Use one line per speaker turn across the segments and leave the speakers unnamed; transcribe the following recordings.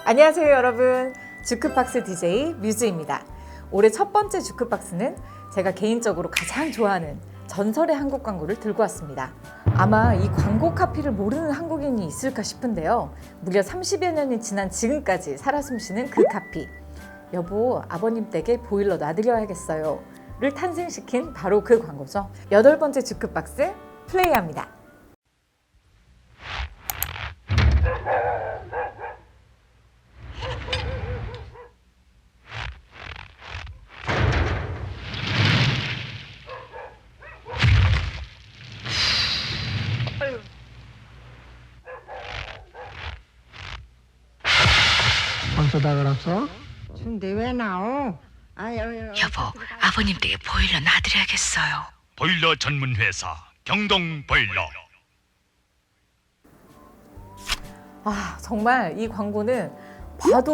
안녕하세요 여러분, 주크박스 DJ 뮤즈입니다. 올해 첫 번째 주크박스는 제가 개인적으로 가장 좋아하는 전설의 한국 광고를 들고 왔습니다. 아마 이 광고 카피를 모르는 한국인이 있을까 싶은데요, 무려 30여 년이 지난 지금까지 살아 숨쉬는 그 카피, 여보 아버님 댁에 보일러 놔드려야겠어요 를 탄생시킨 바로 그 광고죠. 8번째 주크박스 플레이합니다.
벌써 다 걸었어?
근데 왜 나오?
여보, 아버님 댁에 보일러 놔드려야겠어요.
보일러 전문 회사 경동 보일러.
정말 이 광고는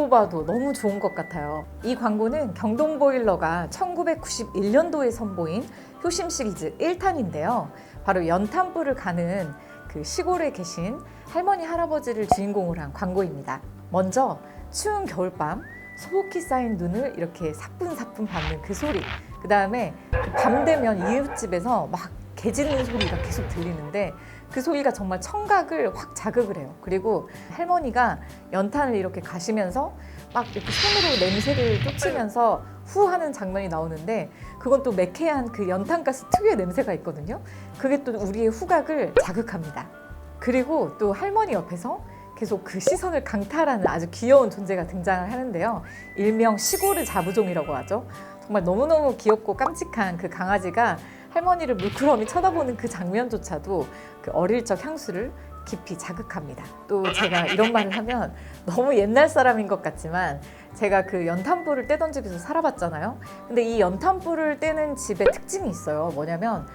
봐도 너무 좋은 것 같아요. 이 광고는 경동보일러가 1991년도에 선보인 효심 시리즈 1탄인데요. 바로 연탄불을 가는 그 시골에 계신 할머니 할아버지를 주인공으로 한 광고입니다. 먼저 추운 겨울밤 소복히 쌓인 눈을 이렇게 사뿐사뿐 밟는 그 소리, 그 다음에 밤 되면 이웃집에서 막 개 짖는 소리가 계속 들리는데 그 소리가 정말 청각을 확 자극을 해요. 그리고 할머니가 연탄을 이렇게 가시면서 막 이렇게 손으로 냄새를 쫓으면서 후 하는 장면이 나오는데, 그건 또 매캐한 그 연탄가스 특유의 냄새가 있거든요. 그게 또 우리의 후각을 자극합니다. 그리고 또 할머니 옆에서 계속 그 시선을 강탈하는 아주 귀여운 존재가 등장을 하는데요. 일명 시골의 자부종이라고 하죠. 정말 너무너무 귀엽고 깜찍한 그 강아지가 할머니를 물끄러미 쳐다보는 그 장면조차도 그 어릴 적 향수를 깊이 자극합니다. 또 제가 이런 말을 하면 너무 옛날 사람인 것 같지만, 제가 그 연탄불을 떼던 집에서 살아봤잖아요. 근데 이 연탄불을 떼는 집의 특징이 있어요. 뭐냐면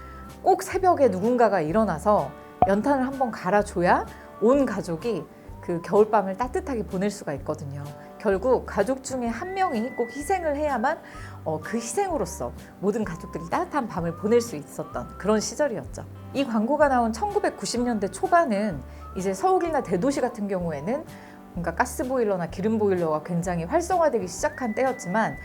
꼭 새벽에 누군가가 일어나서 연탄을 한번 갈아줘야 온 가족이 그 겨울밤을 따뜻하게 보낼 수가 있거든요. 결국 가족 중에 한 명이 꼭 희생을 해야만 그 희생으로서 모든 가족들이 따뜻한 밤을 보낼 수 있었던 그런 시절이었죠. 이 광고가 나온 1990년대 초반은 이제 서울이나 대도시 같은 경우에는 뭔가 가스보일러나 기름보일러가 굉장히 활성화되기 시작한 때였지만,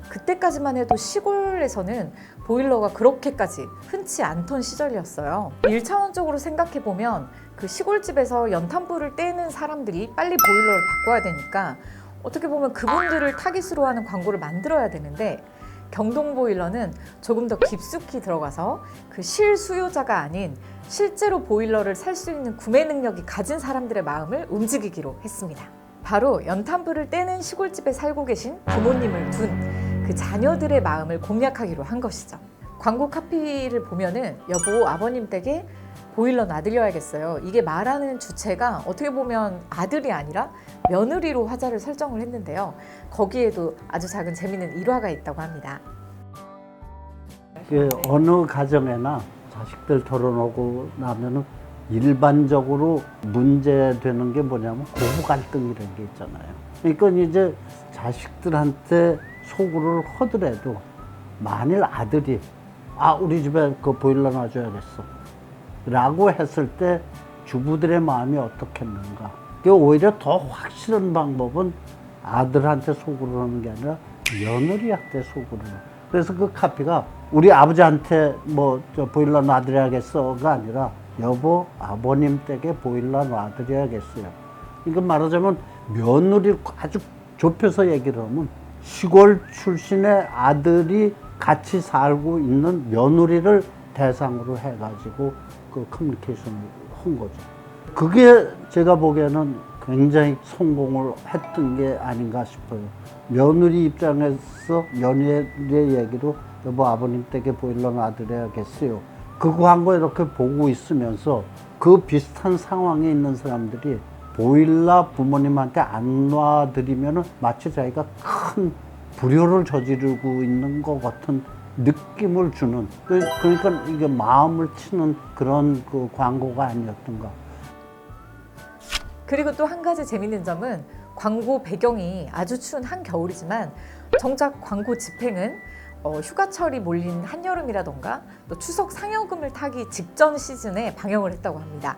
그때까지만 해도 시골에서는 보일러가 그렇게까지 흔치 않던 시절이었어요. 1차원적으로 생각해보면 그 시골집에서 연탄불을 떼는 사람들이 빨리 보일러를 바꿔야 되니까 어떻게 보면 그분들을 타깃으로 하는 광고를 만들어야 되는데, 경동보일러는 조금 더 깊숙이 들어가서 그 실수요자가 아닌 실제로 보일러를 살 수 있는 구매 능력이 가진 사람들의 마음을 움직이기로 했습니다. 바로 연탄불을 떼는 시골집에 살고 계신 부모님을 둔 그 자녀들의 마음을 공략하기로 한 것이죠. 광고 카피를 보면은 여보 아버님 댁에 보일러 놔드려야겠어요, 이게 말하는 주체가 어떻게 보면 아들이 아니라 며느리로 화자를 설정을 했는데요. 거기에도 아주 작은 재미있는 일화가 있다고 합니다.
그 어느 가정에나 자식들 결혼하고 나면은 일반적으로 문제되는 게 뭐냐면 고부 갈등 이런 게 있잖아요. 그러니까 이제 자식들한테 소구를 하더라도 만일 아들이 우리 집에 그 보일러 놔줘야겠어 라고 했을 때 주부들의 마음이 어떻겠는가. 오히려 더 확실한 방법은 아들한테 소구를 하는 게 아니라 며느리한테 소구를 해요. 그래서 그 카피가 우리 아버지한테 저 보일러 놔드려야겠어가 아니라 여보 아버님 댁에 보일러 놔드려야겠어요. 그러니까 말하자면 며느리 아주 좁혀서 얘기를 하면 시골 출신의 아들이 같이 살고 있는 며느리를 대상으로 해가지고 그 커뮤니케이션을 한 거죠. 그게 제가 보기에는 굉장히 성공을 했던 게 아닌가 싶어요. 며느리 입장에서 며느리의 얘기로 여보 아버님 댁에 보일러 놔드려야겠어요. 그 광고 이렇게 보고 있으면서 그 비슷한 상황에 있는 사람들이 보일러 부모님한테 안 놔드리면 마치 자기가 큰 불효를 저지르고 있는 것 같은 느낌을 주는, 그러니까 이게 마음을 치는 그런 그 광고가 아니었던가.
그리고 또 한 가지 재밌는 점은 광고 배경이 아주 추운 한겨울이지만 정작 광고 집행은 휴가철이 몰린 한여름이라던가 또 추석 상여금을 타기 직전 시즌에 방영을 했다고 합니다.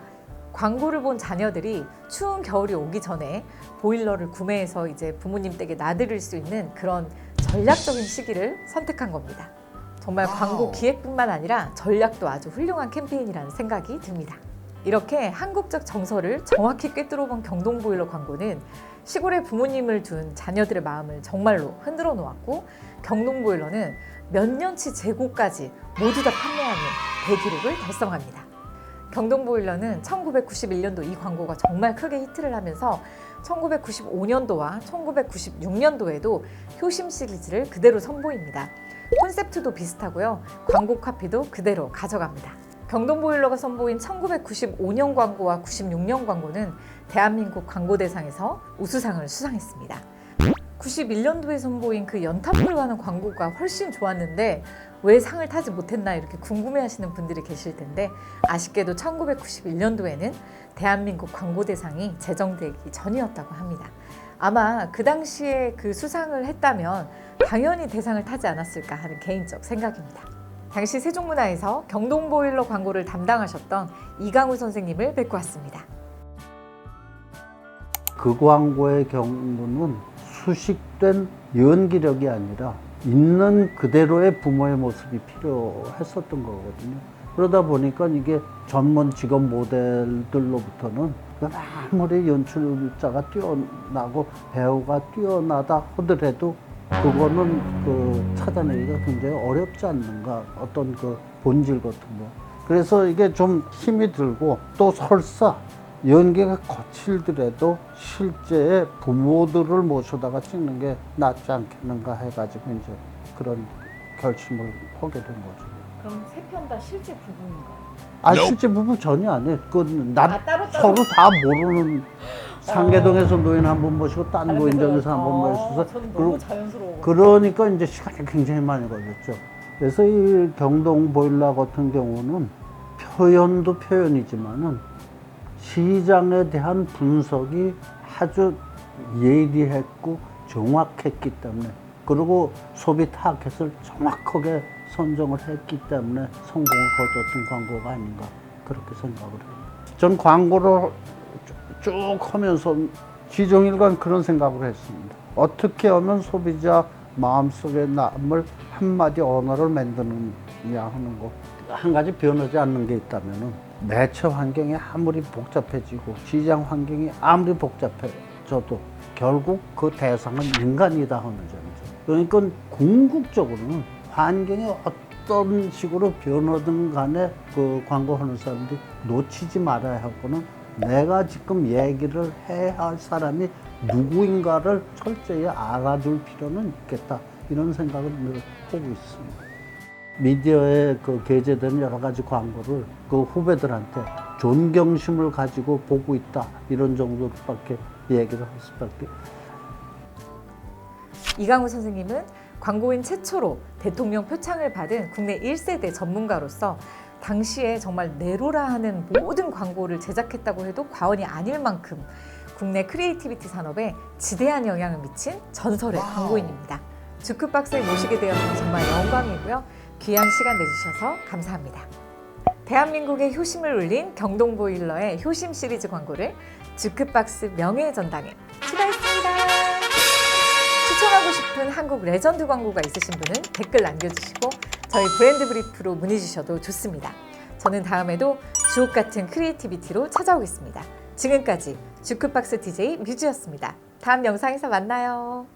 광고를 본 자녀들이 추운 겨울이 오기 전에 보일러를 구매해서 이제 부모님 댁에 나들일 수 있는 그런 전략적인 시기를 선택한 겁니다. 정말 광고 기획뿐만 아니라 전략도 아주 훌륭한 캠페인이라는 생각이 듭니다. 이렇게 한국적 정서를 정확히 꿰뚫어 본 경동보일러 광고는 시골에 부모님을 둔 자녀들의 마음을 정말로 흔들어 놓았고, 경동보일러는 몇 년치 재고까지 모두 다 판매하는 대기록을 달성합니다. 경동보일러는 1991년도 이 광고가 정말 크게 히트를 하면서 1995년도와 1996년도에도 효심 시리즈를 그대로 선보입니다. 콘셉트도 비슷하고요. 광고 카피도 그대로 가져갑니다. 경동보일러가 선보인 1995년 광고와 96년 광고는 대한민국 광고대상에서 우수상을 수상했습니다. 91년도에 선보인 그 연탄불과는 광고가 훨씬 좋았는데 왜 상을 타지 못했나 이렇게 궁금해하시는 분들이 계실 텐데, 아쉽게도 1991년도에는 대한민국 광고대상이 제정되기 전이었다고 합니다. 아마 그 당시에 그 수상을 했다면 당연히 대상을 타지 않았을까 하는 개인적 생각입니다. 당시 세종문화에서 경동보일러 광고를 담당하셨던 이강우 선생님을 뵙고 왔습니다.
그 광고의 경우는 수식된 연기력이 아니라 있는 그대로의 부모의 모습이 필요했었던 거거든요. 그러다 보니까 이게 전문 직업 모델들로부터는 아무리 연출자가 뛰어나고 배우가 뛰어나다 하더라도 그거는 찾아내기가 굉장히 어렵지 않는가, 어떤 그 본질 같은 거. 그래서 이게 좀 힘이 들고, 또 설사 연기가 거칠더라도 실제 부모들을 모셔다가 찍는 게 낫지 않겠는가 해가지고 이제 그런 결심을 하게 된 거죠.
그럼 세 편 다 실제 부부인가요?
실제 부부 전혀 아니에요.
따로?
서로 다 모르는, 상계동에서 노인 한 분 모시고 딴 노인정에서 한 분 모셔서,
저는 너무 자연스러워.
그러니까 이제 시간이 굉장히 많이 걸렸죠. 그래서 이 경동보일러 같은 경우는 표현도 표현이지만은 시장에 대한 분석이 아주 예리했고 정확했기 때문에, 그리고 소비 타겟을 정확하게 선정을 했기 때문에 성공을 거뒀던 광고가 아닌가, 그렇게 생각을 해요. 전 광고를 쭉 하면서 지종일관 그런 생각을 했습니다. 어떻게 하면 소비자 마음속에 남을 한마디 언어를 만드느냐 하는 거. 한 가지 변하지 않는 게 있다면은, 매체 환경이 아무리 복잡해지고 시장 환경이 아무리 복잡해져도 결국 그 대상은 인간이다 하는 점이죠. 그러니까 궁극적으로는 환경이 어떤 식으로 변하든 간에 그 광고하는 사람들이 놓치지 말아야 하고는, 내가 지금 얘기를 해야 할 사람이 누구인가를 철저히 알아둘 필요는 있겠다, 이런 생각을 늘 하고 있습니다. 미디어에 게재되는 여러 가지 광고를 후배들한테 존경심을 가지고 보고 있다, 이런 정도로밖에 얘기를 할 수밖에.
이강우 선생님은 광고인 최초로 대통령 표창을 받은 국내 1세대 전문가로서 당시에 정말 내로라 하는 모든 광고를 제작했다고 해도 과언이 아닐 만큼 국내 크리에이티비티 산업에 지대한 영향을 미친 전설의 광고인입니다. 주크박스에 모시게 되어서 정말 영광이고요. 귀한 시간 내주셔서 감사합니다. 대한민국의 효심을 울린 경동보일러의 효심 시리즈 광고를 주크박스 명예의 전당에 추가했습니다. 추천하고 싶은 한국 레전드 광고가 있으신 분은 댓글 남겨주시고 저희 브랜드 브리프로 문의 주셔도 좋습니다. 저는 다음에도 주옥 같은 크리에이티비티로 찾아오겠습니다. 지금까지 주크박스 DJ 뮤즈였습니다. 다음 영상에서 만나요.